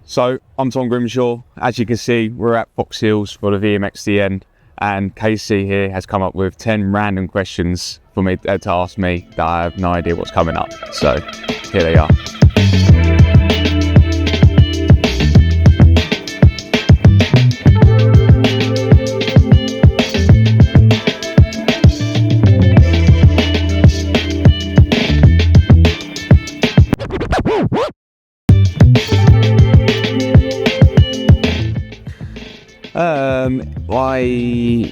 So I'm Tom Grimshaw. As you can see, we're at Fox Hills for the VMXDN, and Casey here has come up with 10 random questions for me to ask me that I have no idea what's coming up. So here they are. I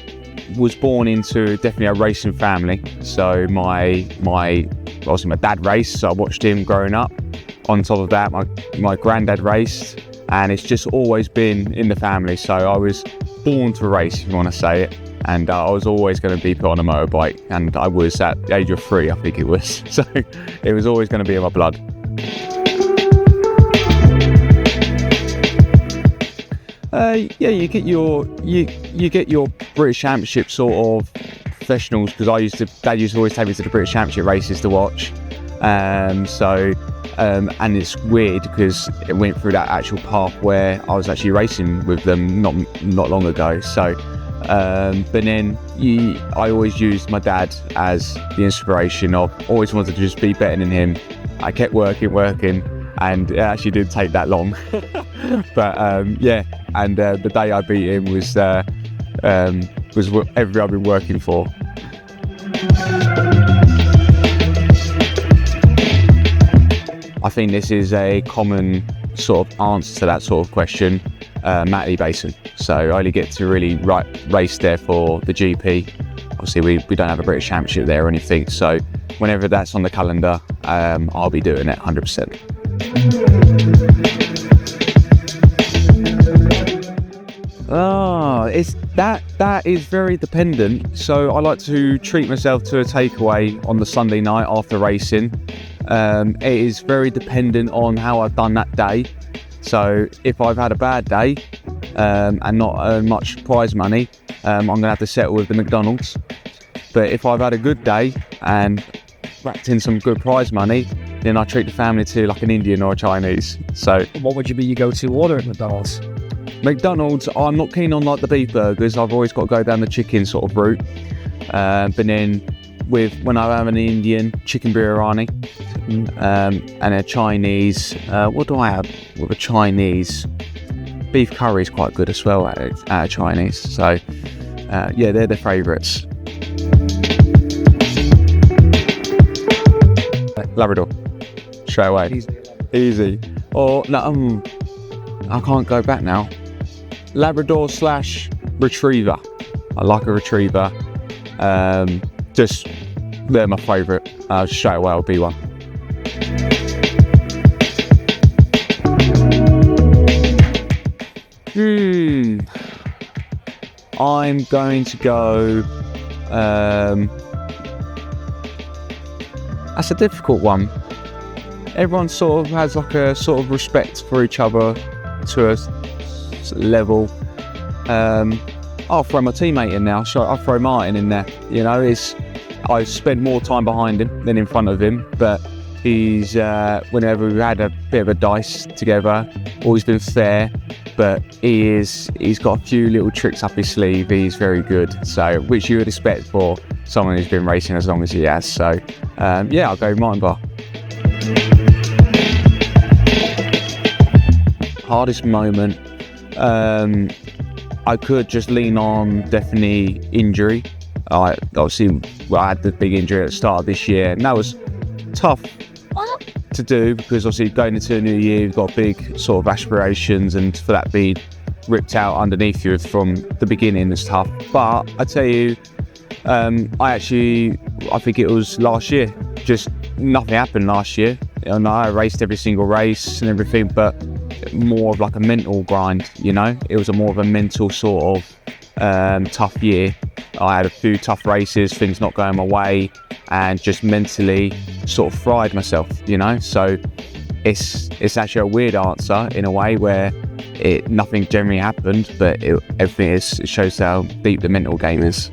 was born into definitely a racing family. So my dad raced, so I watched him growing up. On top of that, my granddad raced, and it's just always been in the family. So I was born to race, if you want to say it, and I was always going to be put on a motorbike, and I was at the age of 3, I think it was. So it was always going to be in my blood. Yeah, you get your British Championship sort of professionals, because Dad used to always take me to the British Championship races to watch. And it's weird because it went through that actual path where I was actually racing with them not long ago. So, but then I always used my dad as the inspiration of always wanted to just be better than him. I kept working. And it actually didn't take that long. But yeah, and the day I beat him was everything I've been working for. I think this is a common sort of answer to that sort of question. Mattley Basin. So I only get to really race there for the GP. Obviously we don't have a British Championship there or anything. So whenever that's on the calendar, I'll be doing it 100%. That is very dependent. So I like to treat myself to a takeaway on the Sunday night after racing. It is very dependent on how I've done that day. So if I've had a bad day and not earned much prize money, I'm going to have to settle with the McDonald's. But if I've had a good day and racked in some good prize money, then I treat the family to like an Indian or a Chinese. So what would be your go-to order at McDonald's? McDonald's, I'm not keen on like the beef burgers. I've always got to go down the chicken sort of route. But then when I have an Indian, chicken biryani, and a Chinese, what do I have with a Chinese? Beef curry is quite good as well at a Chinese. So yeah, they're the favourites. Labrador, straight away. Easy. Or no, I can't go back now. Labrador / retriever. I like a retriever. Just they're my favourite. Straight away, I'll be one. I'm going to go. That's a difficult one. Everyone sort of has like a sort of respect for each other to a level. I'll throw my teammate in now. So I'll throw Martin in there. You know, I spend more time behind him than in front of him, but he's whenever we've had a bit of a dice together, always been fair. But he's got a few little tricks up his sleeve. He's very good. So which you would expect for someone who's been racing as long as he has. So yeah, I'll go Martin Bar. Hardest moment, I could just lean on definitely injury. I had the big injury at the start of this year, and that was tough to do because obviously going into a new year, you've got big sort of aspirations, and for that being ripped out underneath you from the beginning is tough. But I tell you, I think it was last year. Just nothing happened last year. And I raced every single race and everything, but more of like a mental grind, you know? It was more of a mental sort of tough year. I had a few tough races, things not going my way, and just mentally sort of fried myself, you know? So it's actually a weird answer in a way where nothing generally happened, but everything it shows how deep the mental game is.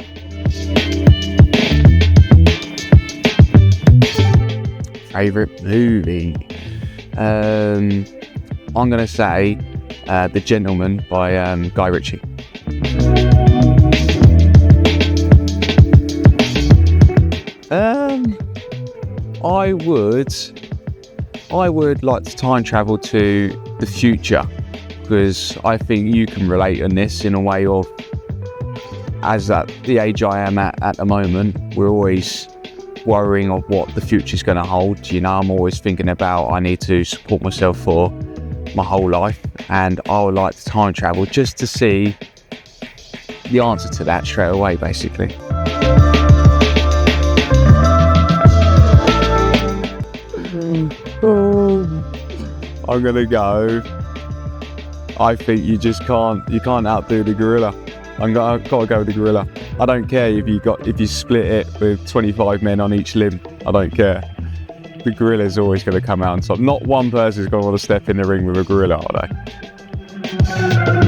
Favourite movie? I'm going to say The Gentleman by Guy Ritchie. I would like to time travel to the future, because I think you can relate on this in a way of, as at the age I am at the moment, we're always worrying of what the future's going to hold. You know, I'm always thinking about I need to support myself for my whole life, and I would like to time travel just to see the answer to that straight away, basically. I'm gonna go. I think you can't outdo the gorilla. I've got to go with the gorilla. I don't care if you split it with 25 men on each limb. I don't care. The gorilla's always going to come out on top. Not one person's going to want to step in the ring with a gorilla, are they?